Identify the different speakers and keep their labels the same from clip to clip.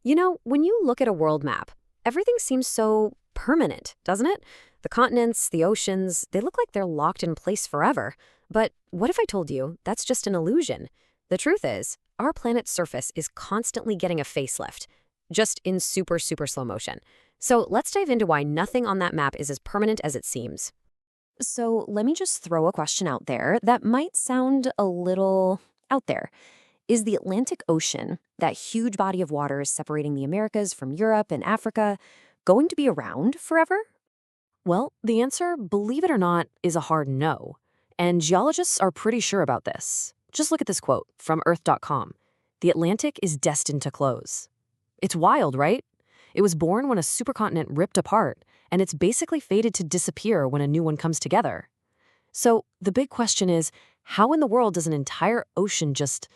Speaker 1: When you look at a world map, everything seems so permanent, doesn't it? The continents, the oceans, they look like they're locked in place forever. But what if I told you that's just an illusion? The truth is, our planet's surface is constantly getting a facelift, just in super, super slow motion. So let's dive into why nothing on that map is as permanent as it seems. So let me just throw a question out there that might sound a little out there. Is the Atlantic Ocean, that huge body of water separating the Americas from Europe and Africa, going to be around forever? Well, the answer, believe it or not, is a hard no. And geologists are pretty sure about this. Just look at this quote from Earth.com. The Atlantic is destined to close. It's wild, right? It was born when a supercontinent ripped apart, and it's basically fated to disappear when a new one comes together. So the big question is, how in the world does an entire ocean just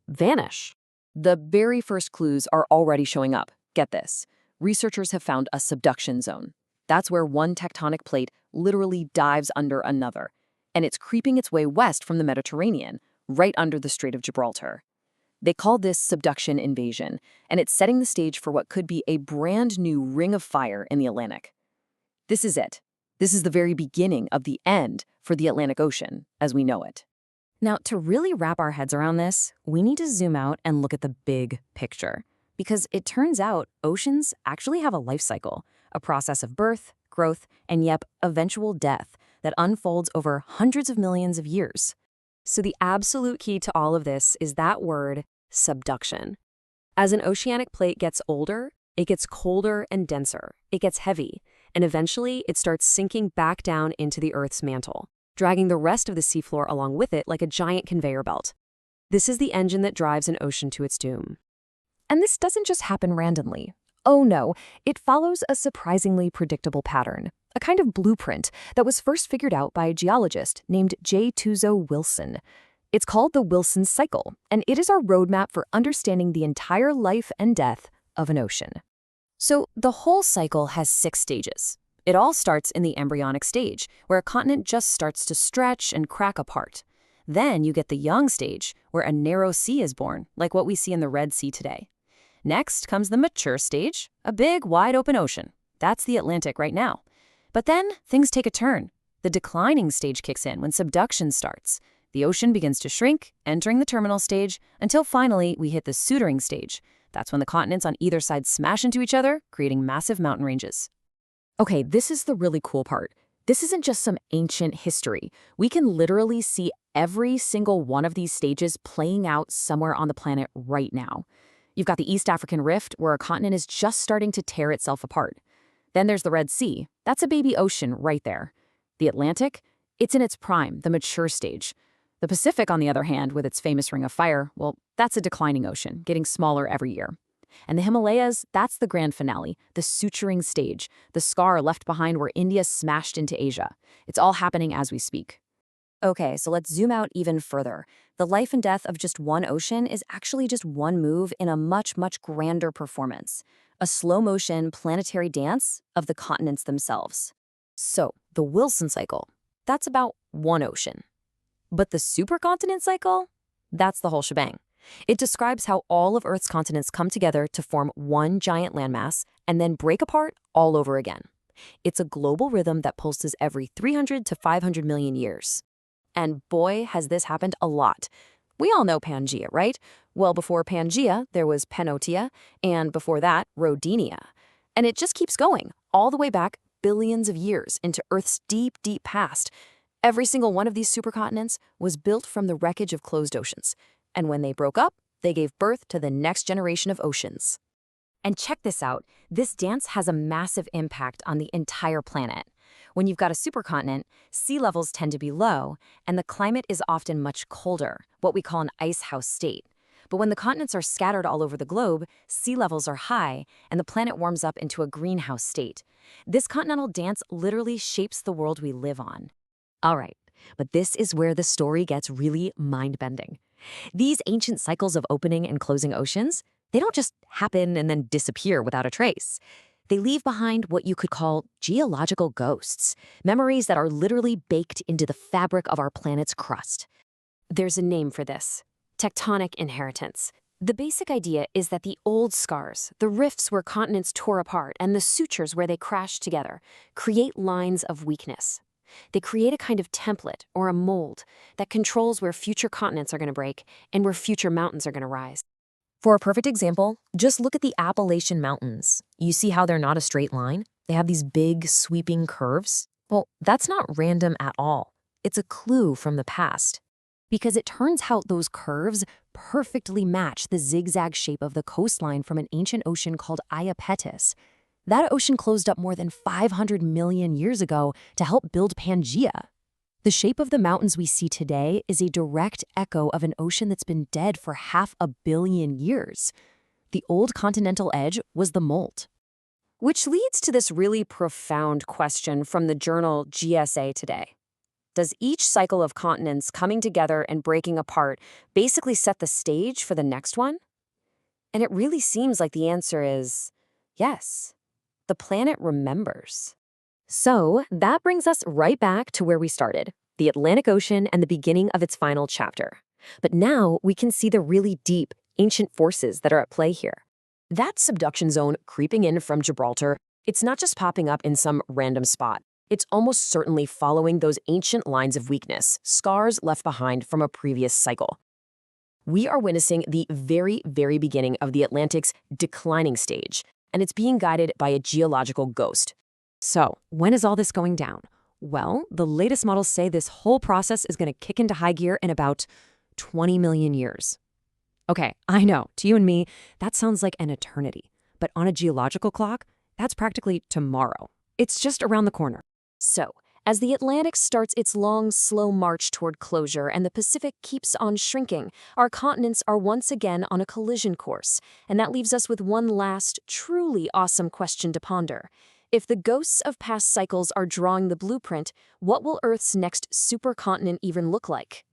Speaker 1: vanish? The very first clues are already showing up. Get this. Researchers have found a subduction zone. That's where one tectonic plate literally dives under another, and it's creeping its way west from the Mediterranean, right under the Strait of Gibraltar. They call this subduction invasion, and it's setting the stage for what could be a brand new ring of fire in the Atlantic. This is it. This is the very beginning of the end for the Atlantic Ocean as we know it. Now, to really wrap our heads around this, we need to zoom out and look at the big picture. Because it turns out oceans actually have a life cycle, a process of birth, growth, and eventual death that unfolds over hundreds of millions of years. So the absolute key to all of this is that word, subduction. As an oceanic plate gets older, it gets colder and denser, it gets heavy, and eventually it starts sinking back down into the Earth's mantle, dragging the rest of the seafloor along with it like a giant conveyor belt. This is the engine that drives an ocean to its doom. And this doesn't just happen randomly. Oh no, it follows a surprisingly predictable pattern, a kind of blueprint that was first figured out by a geologist named J. Tuzo Wilson. It's called the Wilson cycle, and it is our roadmap for understanding the entire life and death of an ocean. So the whole cycle has 6 stages. It all starts in the embryonic stage, where a continent just starts to stretch and crack apart. Then you get the young stage, where a narrow sea is born, like what we see in the Red Sea today. Next comes the mature stage, a big, wide-open ocean. That's the Atlantic right now. But then things take a turn. The declining stage kicks in when subduction starts. The ocean begins to shrink, entering the terminal stage, until finally we hit the suturing stage. That's when the continents on either side smash into each other, creating massive mountain ranges. Okay, this is the really cool part. This isn't just some ancient history. We can literally see every single one of these stages playing out somewhere on the planet right now. You've got the East African Rift, where a continent is just starting to tear itself apart. Then there's the Red Sea. That's a baby ocean right there. The Atlantic, it's in its prime, the mature stage. The Pacific, on the other hand, with its famous Ring of Fire, well, that's a declining ocean, getting smaller every year. And the Himalayas, that's the grand finale, the suturing stage, the scar left behind where India smashed into Asia. It's all happening as we speak. Okay, so let's zoom out even further. The life and death of just one ocean is actually just one move in a much, much grander performance. A slow-motion planetary dance of the continents themselves. So, the Wilson cycle, that's about one ocean. But the supercontinent cycle? That's the whole shebang. It describes how all of Earth's continents come together to form one giant landmass and then break apart all over again. It's a global rhythm that pulses every 300 to 500 million years. And boy, has this happened a lot. We all know Pangaea, right? Well, before Pangaea, there was Pannotia, and before that, Rodinia. And it just keeps going, all the way back billions of years into Earth's deep, deep past. Every single one of these supercontinents was built from the wreckage of closed oceans. And when they broke up, they gave birth to the next generation of oceans. And check this out, this dance has a massive impact on the entire planet. When you've got a supercontinent, sea levels tend to be low, and the climate is often much colder, what we call an icehouse state. But when the continents are scattered all over the globe, sea levels are high, and the planet warms up into a greenhouse state. This continental dance literally shapes the world we live on. All right, but this is where the story gets really mind-bending. These ancient cycles of opening and closing oceans, they don't just happen and then disappear without a trace. They leave behind what you could call geological ghosts, memories that are literally baked into the fabric of our planet's crust. There's a name for this: tectonic inheritance. The basic idea is that the old scars, the rifts where continents tore apart, and the sutures where they crashed together, create lines of weakness. They create a kind of template or a mold that controls where future continents are going to break and where future mountains are going to rise. For a perfect example, just look at the Appalachian Mountains. You see how they're not a straight line? They have these big, sweeping curves. Well, that's not random at all. It's a clue from the past. Because it turns out those curves perfectly match the zigzag shape of the coastline from an ancient ocean called Iapetus. That ocean closed up more than 500 million years ago to help build Pangaea. The shape of the mountains we see today is a direct echo of an ocean that's been dead for 500 million years. The old continental edge was the molt. Which leads to this really profound question from the journal GSA Today. Does each cycle of continents coming together and breaking apart basically set the stage for the next one? And it really seems like the answer is yes. The planet remembers. So that brings us right back to where we started, the Atlantic Ocean and the beginning of its final chapter. But now we can see the really deep, ancient forces that are at play here. That subduction zone creeping in from Gibraltar, it's not just popping up in some random spot. It's almost certainly following those ancient lines of weakness, scars left behind from a previous cycle. We are witnessing the very, very beginning of the Atlantic's declining stage, and it's being guided by a geological ghost. So, when is all this going down? Well, the latest models say this whole process is going to kick into high gear in about 20 million years. Okay, I know, to you and me, that sounds like an eternity. But on a geological clock, that's practically tomorrow. It's just around the corner. So, as the Atlantic starts its long, slow march toward closure and the Pacific keeps on shrinking, our continents are once again on a collision course. And that leaves us with one last, truly awesome question to ponder. If the ghosts of past cycles are drawing the blueprint, what will Earth's next supercontinent even look like?